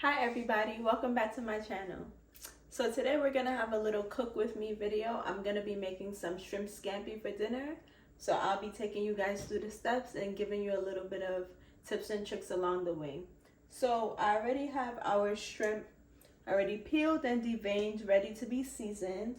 Hi everybody, welcome back to my channel. So today we're gonna have a little cook with me video. I'm gonna be making some shrimp scampi for dinner. So I'll be taking you guys through the steps and giving you a little bit of tips and tricks along the way. So I already have our shrimp already peeled and deveined, ready to be seasoned.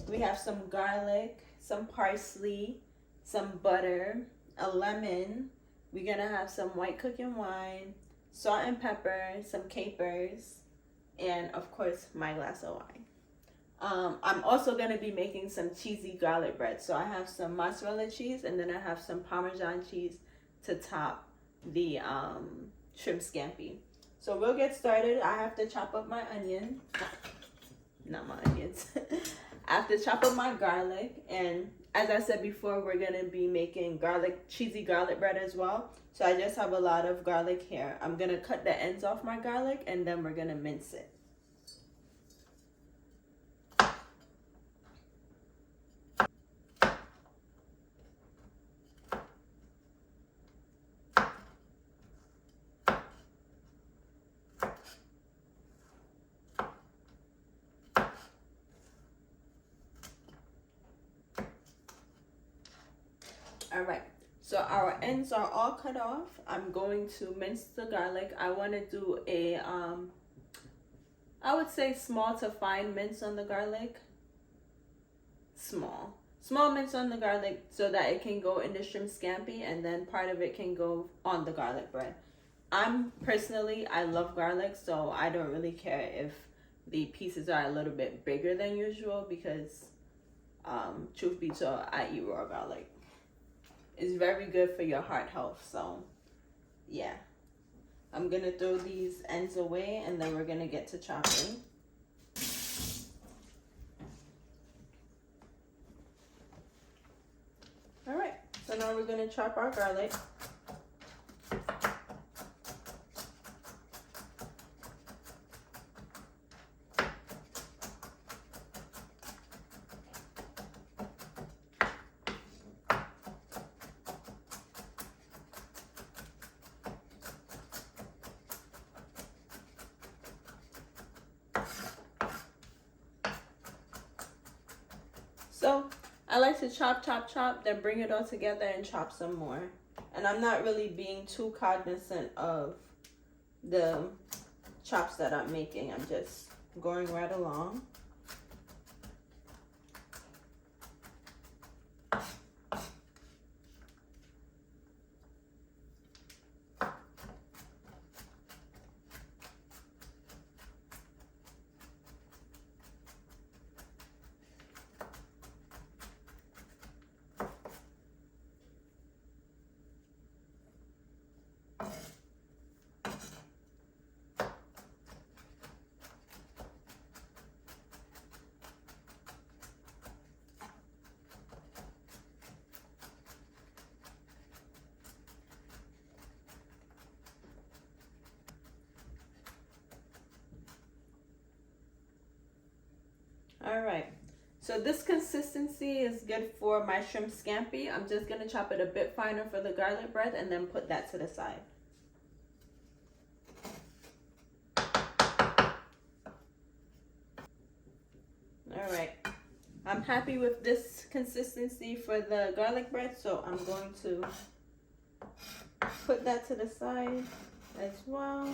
We have some garlic, some parsley, some butter, a lemon. We're gonna have some white cooking wine, salt and pepper, some capers, and of course my glass of wine. I'm also going to be making some cheesy garlic bread. So I have some mozzarella cheese and then I have some Parmesan cheese to top the shrimp scampi. So we'll get started. I have to chop up my onion. Not my onions. I have to chop up my garlic, and as I said before, we're gonna be making cheesy garlic bread as well. So I just have a lot of garlic here. I'm gonna cut the ends off my garlic and then we're gonna mince it. All right, so our ends are all cut off. I'm going to mince the garlic. I want to do a I would say small to fine mince on the garlic. Small mince on the garlic so that it can go in the shrimp scampi and then part of it can go on the garlic bread. I love garlic, so I don't really care if the pieces are a little bit bigger than usual because truth be told, I eat raw garlic. It's very good for your heart health, so yeah. I'm gonna throw these ends away and then we're gonna get to chopping. All right, so now we're gonna chop our garlic. So I like to chop, then bring it all together and chop some more. And I'm not really being too cognizant of the chops that I'm making. I'm just going right along. All right, so this consistency is good for my shrimp scampi. I'm just gonna chop it a bit finer for the garlic bread and then put that to the side. All right, I'm happy with this consistency for the garlic bread, so I'm going to put that to the side as well.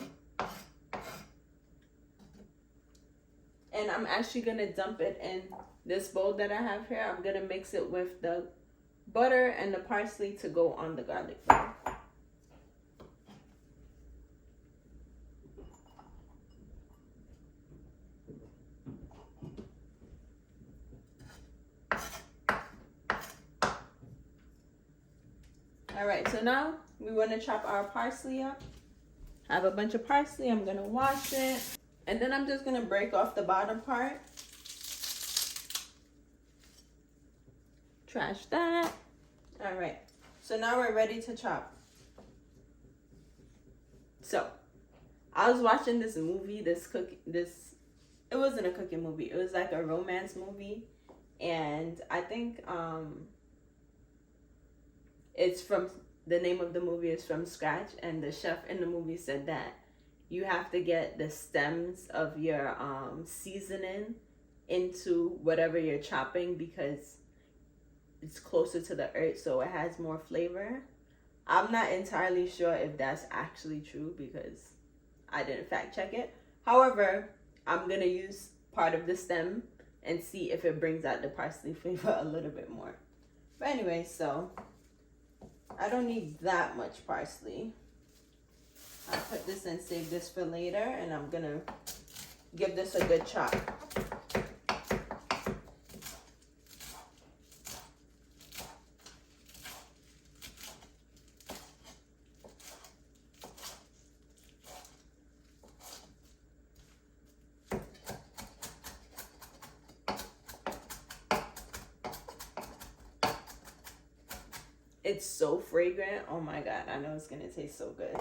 And I'm actually gonna dump it in this bowl that I have here. I'm gonna mix it with the butter and the parsley to go on the garlic bread. All right, so now we want to chop our parsley up. I have a bunch of parsley. I'm gonna wash it. And then I'm just gonna break off the bottom part. Trash that. All right, so now we're ready to chop. So I was watching this movie, it wasn't a cooking movie, it was like a romance movie. And I think it's from, the name of the movie is From Scratch, and the chef in the movie said that you have to get the stems of your seasoning into whatever you're chopping because it's closer to the earth, so it has more flavor. I'm not entirely sure if that's actually true because I didn't fact check it. However, I'm gonna use part of the stem and see if it brings out the parsley flavor a little bit more. But anyway, so I don't need that much parsley. I'll put this and save this for later, and I'm gonna give this a good chop. It's so fragrant. Oh my God, I know it's gonna taste so good.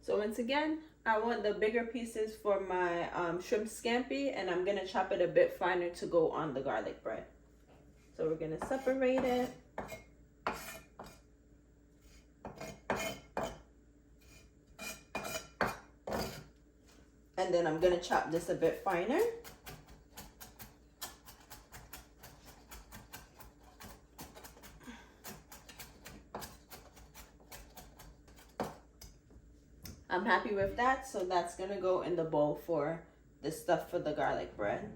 So once again, I want the bigger pieces for my shrimp scampi, and I'm gonna chop it a bit finer to go on the garlic bread. So we're gonna separate it. And then I'm gonna chop this a bit finer. I'm happy with that, so that's gonna go in the bowl for the stuff for the garlic bread.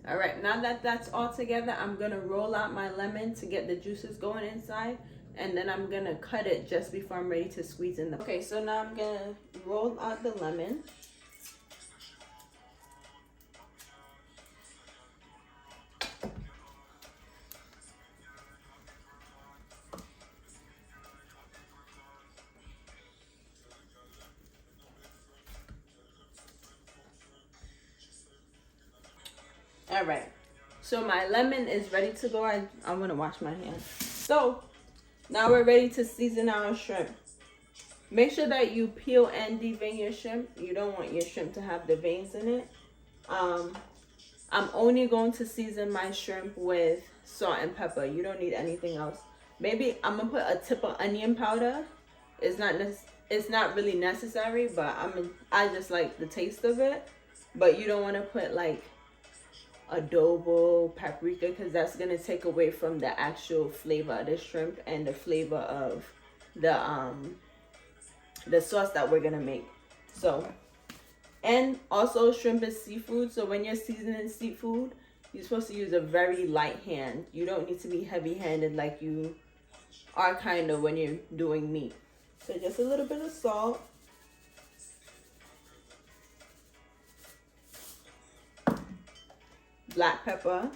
All right, now that that's all together, I'm gonna roll out my lemon to get the juices going inside, and then I'm gonna cut it just before I'm ready to squeeze in the. Okay, so now I'm gonna roll out the lemon. All right, so my lemon is ready to go. I'm gonna wash my hands. So now we're ready to season our shrimp. Make sure that you peel and devein your shrimp. You don't want your shrimp to have the veins in it. I'm only going to season my shrimp with salt and pepper. You don't need anything else. Maybe I'm gonna put a tip of onion powder. It's not really necessary, but I just like the taste of it. But you don't want to put like adobo, paprika, because that's gonna take away from the actual flavor of the shrimp and the flavor of the sauce that we're gonna make. So, and also shrimp is seafood, so when you're seasoning seafood, you're supposed to use a very light hand. You don't need to be heavy-handed like you are kind of when you're doing meat. So just a little bit of salt. Black pepper.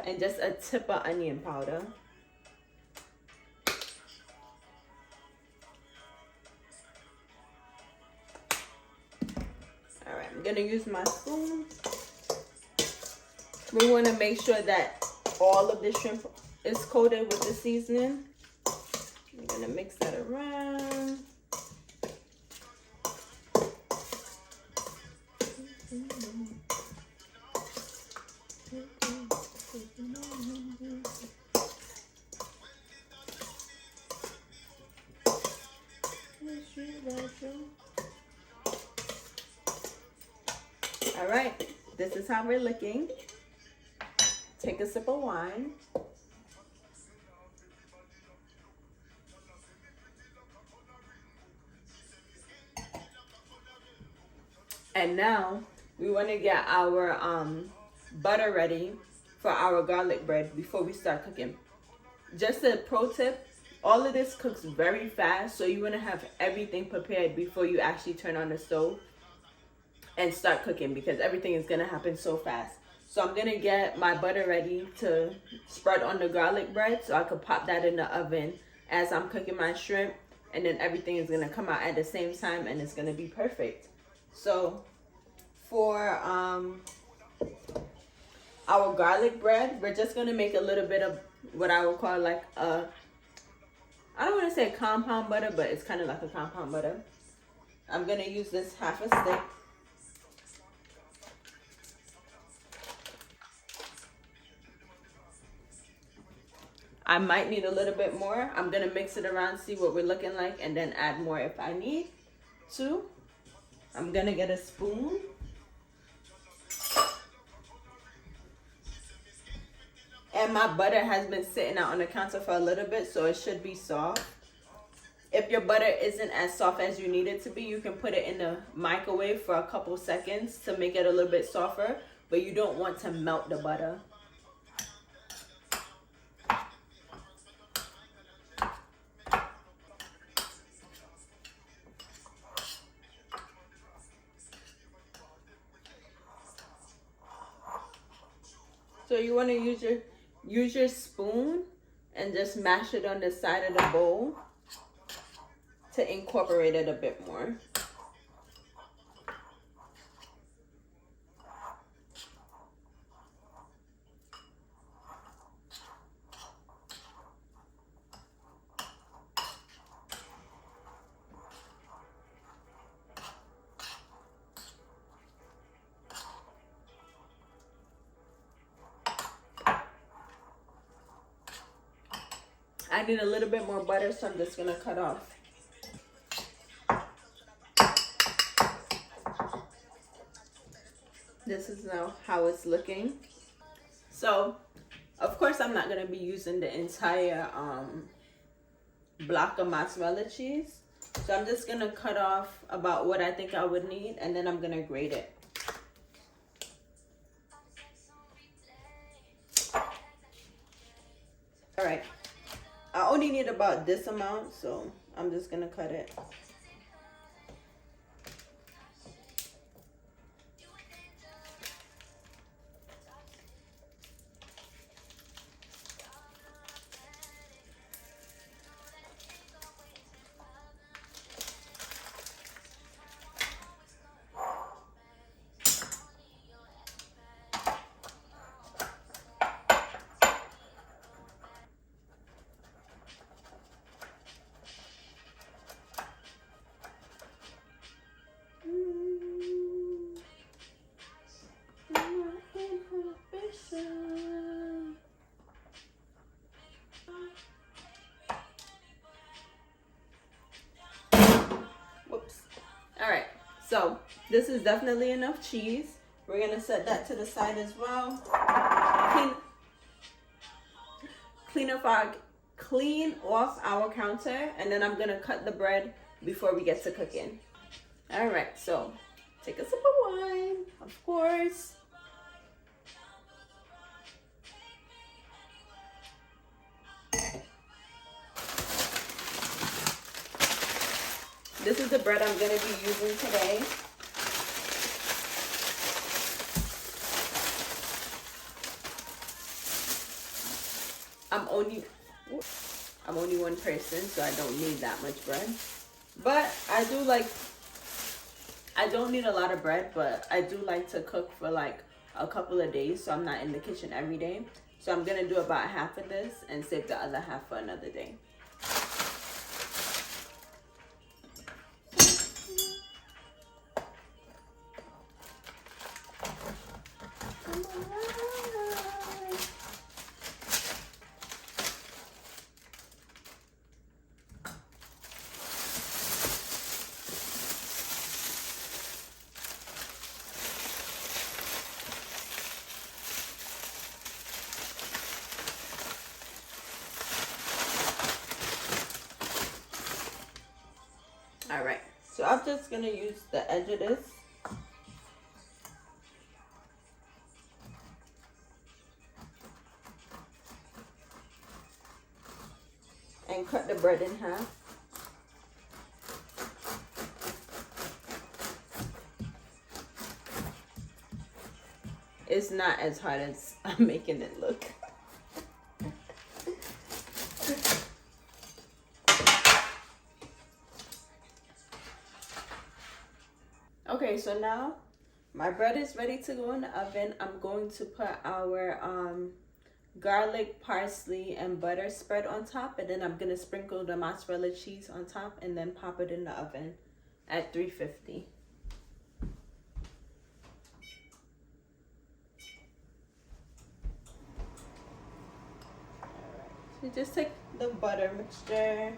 And just a tip of onion powder. All right, I'm gonna use my spoon. We want to make sure that all of the shrimp is coated with the seasoning. I'm gonna mix that around. All right, this is how we're looking. Take a sip of wine. And now we want to get our butter ready for our garlic bread before we start cooking. Just a pro tip, all of this cooks very fast, so you want to have everything prepared before you actually turn on the stove and start cooking, because everything is going to happen so fast. So I'm going to get my butter ready to spread on the garlic bread so I could pop that in the oven as I'm cooking my shrimp, and then everything is going to come out at the same time and it's going to be perfect. So for our garlic bread, we're just going to make a little bit of what I would call like a, I don't want to say compound butter, but it's kind of like a compound butter. I'm going to use this half a stick. I might need a little bit more. I'm going to mix it around, see what we're looking like, and then add more if I need to. I'm going to get a spoon. And my butter has been sitting out on the counter for a little bit, so it should be soft. If your butter isn't as soft as you need it to be, you can put it in the microwave for a couple seconds to make it a little bit softer, but you don't want to melt the butter. So you want to use your spoon and just mash it on the side of the bowl to incorporate it a bit more. I need a little bit more butter, so I'm just gonna cut off. This is now how it's looking. So, of course, I'm not gonna be using the entire block of mozzarella cheese. So I'm just gonna cut off about what I think I would need, and then I'm gonna grate it. All right. I only need about this amount, so I'm just gonna cut it. Whoops. All right, so this is definitely enough cheese. We're gonna set that to the side as well. Clean off our counter, and then I'm gonna cut the bread before we get to cooking. All right, so take a sip of wine, of course. This is the bread I'm going to be using today. I'm only one person, so I don't need that much bread. But I don't need a lot of bread, but I do like to cook for like a couple of days, so I'm not in the kitchen every day. So I'm going to do about half of this and save the other half for another day. All right, so I'm just gonna use the edge of this. And cut the bread in half. It's not as hard as I'm making it look. Okay, so now my bread is ready to go in the oven. I'm going to put our garlic, parsley, and butter spread on top, and then I'm gonna sprinkle the mozzarella cheese on top and then pop it in the oven at 350. So just take the butter mixture.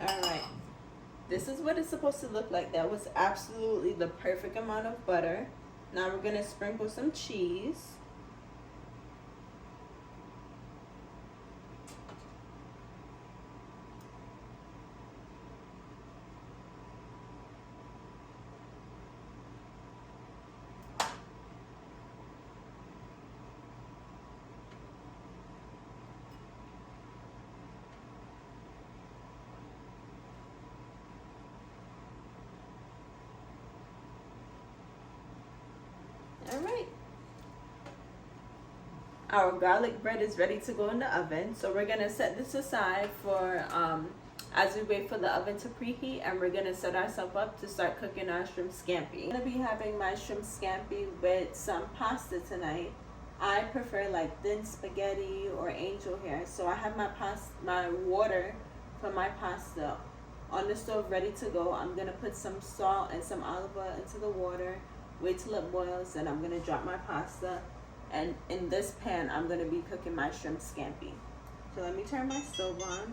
Alright, this is what it's supposed to look like. That was absolutely the perfect amount of butter. Now we're going to sprinkle some cheese. Alright. Our garlic bread is ready to go in the oven. So we're going to set this aside for as we wait for the oven to preheat, and we're going to set ourselves up to start cooking our shrimp scampi. I'm going to be having my shrimp scampi with some pasta tonight. I prefer like thin spaghetti or angel hair. So I have my water for my pasta on the stove ready to go. I'm going to put some salt and some olive oil into the water, wait till it boils, and I'm going to drop my pasta. And in this pan, I'm going to be cooking my shrimp scampi. So let me turn my stove on.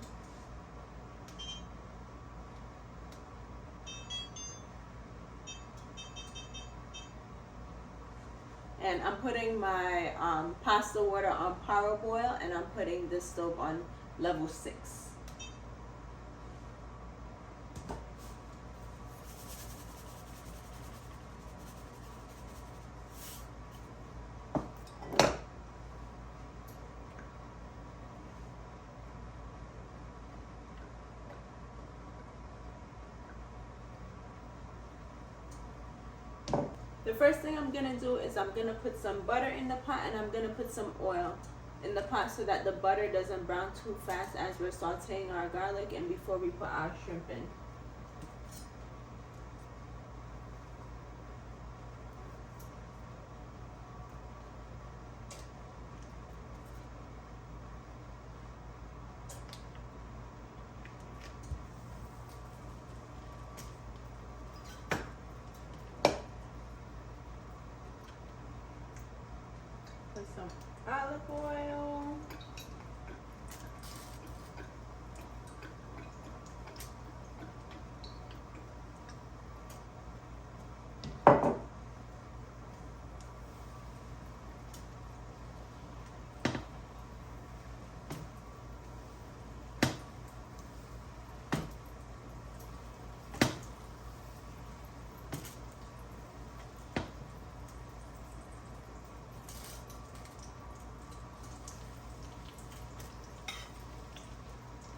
And I'm putting my pasta water on power boil, and I'm putting this stove on level 6. The first thing I'm gonna do is I'm gonna put some butter in the pot, and I'm gonna put some oil in the pot so that the butter doesn't brown too fast as we're sauteing our garlic and before we put our shrimp in. Put some olive oil.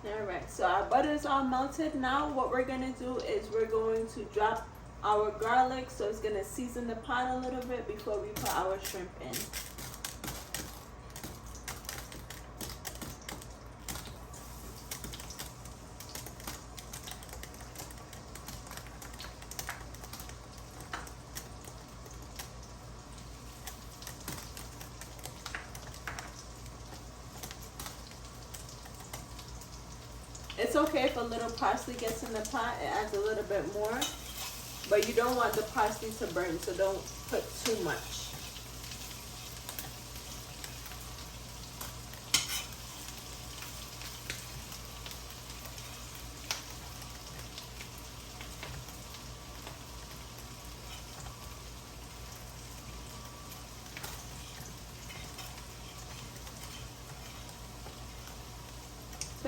Alright, so our butter is all melted. Now what we're going to do is we're going to drop our garlic, so it's going to season the pot a little bit before we put our shrimp in. It's okay if a little parsley gets in the pot, it adds a little bit more, but you don't want the parsley to burn, so don't put too much.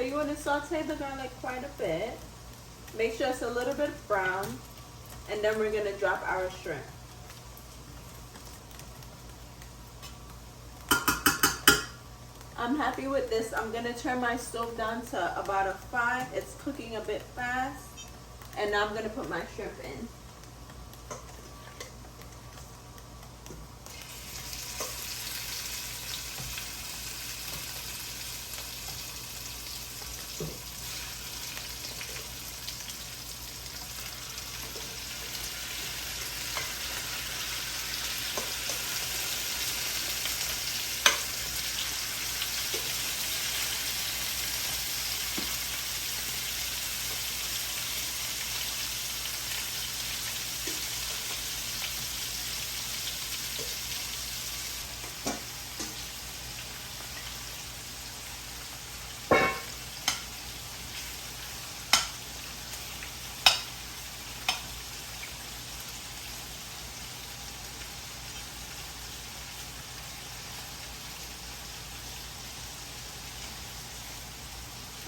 you want to saute the garlic quite a bit. Make sure it's a little bit brown, and then we're going to drop our shrimp. I'm happy with this. I'm going to turn my stove down to about a 5. It's cooking a bit fast. And now I'm going to put my shrimp in.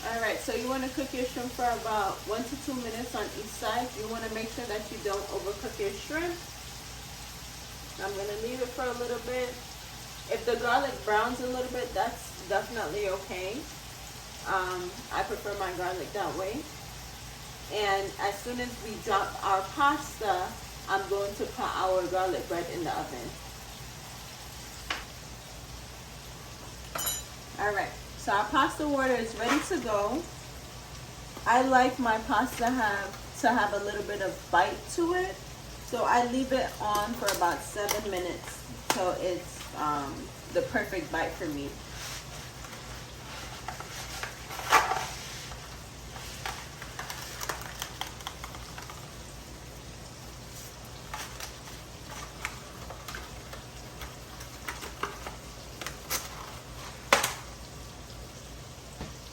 Alright, so you want to cook your shrimp for about 1 to 2 minutes on each side. You want to make sure that you don't overcook your shrimp. I'm going to leave it for a little bit. If the garlic browns a little bit, that's definitely okay. I prefer my garlic that way. And as soon as we drop our pasta, I'm going to put our garlic bread in the oven. Alright. So our pasta water is ready to go. I like my pasta to have a little bit of bite to it. So I leave it on for about 7 minutes till it's the perfect bite for me.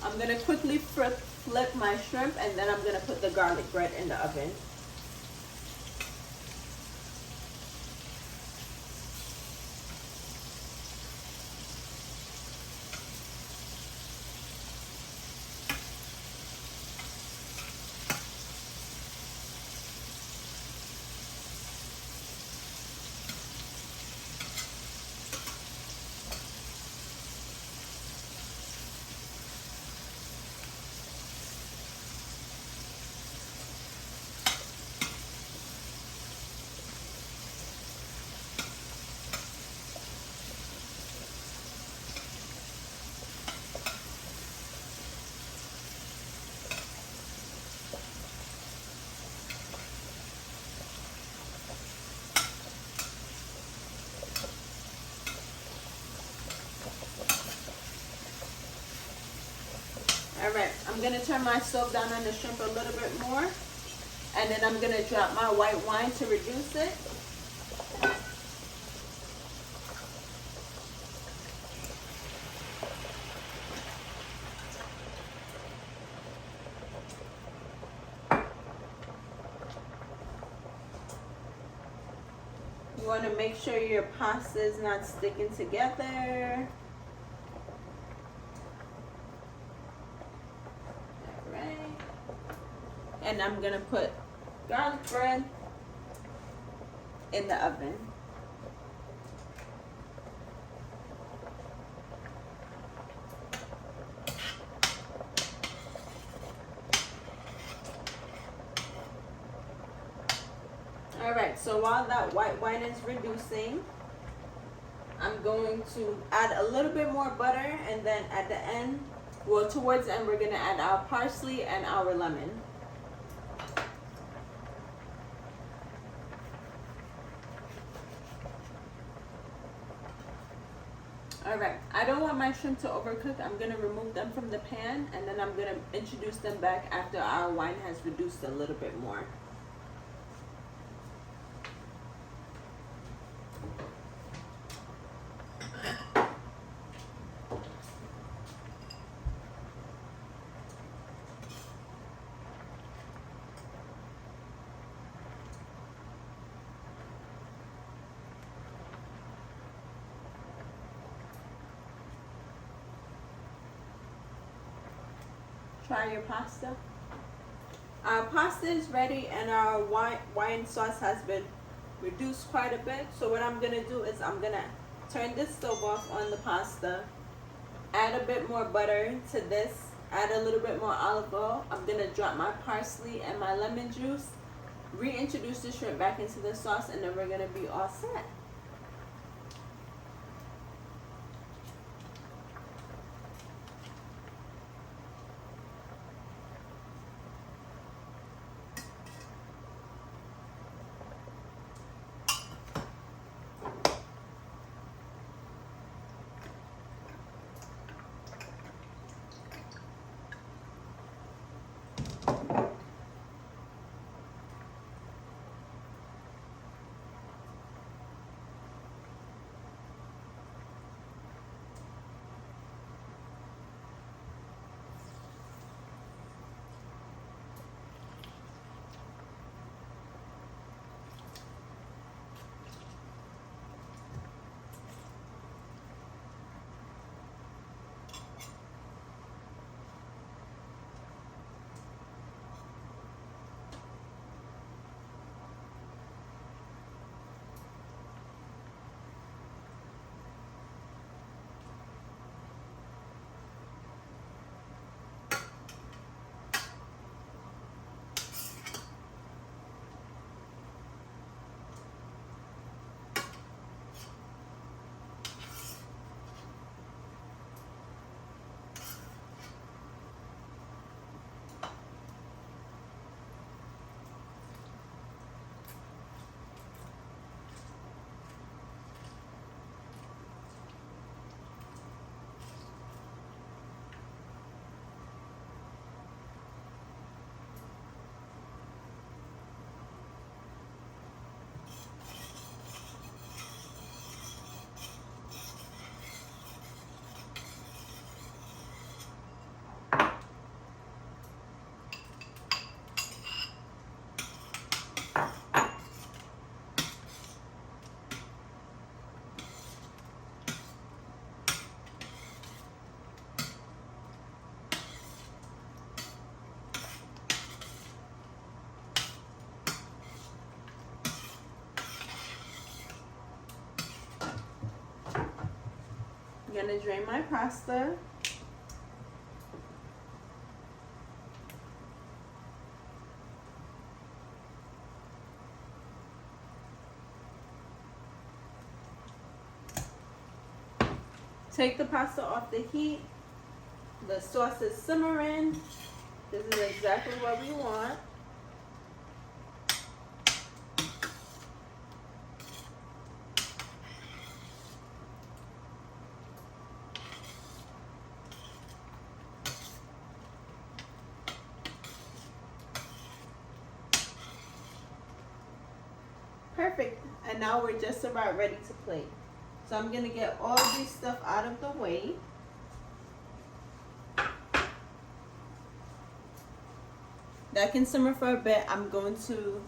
I'm going to quickly flip my shrimp, and then I'm going to put the garlic bread in the oven. Alright, I'm going to turn my stove down on the shrimp a little bit more. And then I'm going to drop my white wine to reduce it. You want to make sure your pasta is not sticking together. And I'm going to put garlic bread in the oven. Alright, so while that white wine is reducing, I'm going to add a little bit more butter, and then at the end, well, towards the end, we're going to add our parsley and our lemon. Alright, I don't want my shrimp to overcook. I'm going to remove them from the pan, and then I'm going to introduce them back after our wine has reduced a little bit more. try your pasta. Our pasta is ready and our wine sauce has been reduced quite a bit. So what I'm gonna do is I'm gonna turn this stove off on the pasta, add a bit more butter to this, add a little bit more olive oil. I'm gonna drop my parsley and my lemon juice, reintroduce the shrimp back into the sauce, and then we're gonna be all set. I'm gonna drain my pasta. Take the pasta off the heat. The sauce is simmering. This is exactly what we want. Perfect. And now we're just about ready to plate. So I'm gonna get all this stuff out of the way. That can simmer for a bit. I'm going to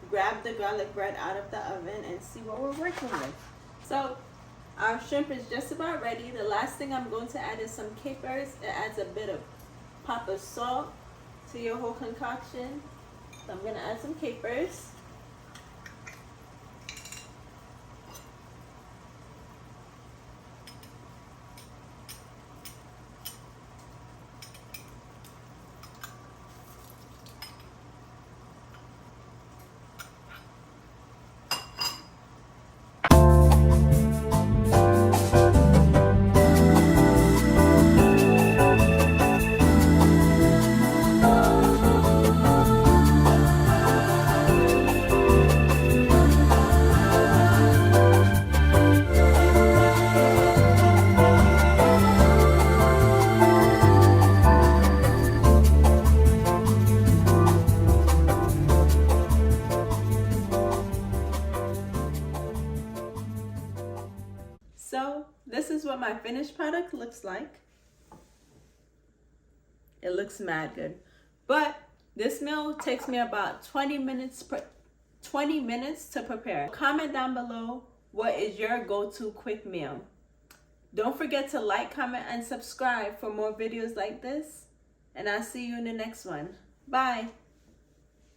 grab the garlic bread out of the oven and see what we're working with. So our shrimp is just about ready. The last thing I'm going to add is some capers. It adds a bit of pop of salt to your whole concoction. So I'm gonna add some capers. So this is what my finished product looks like. It looks mad good. But this meal takes me about 20 minutes to prepare. Comment down below what is your go-to quick meal. Don't forget to like, comment, and subscribe for more videos like this. and I'll see you in the next one. Bye.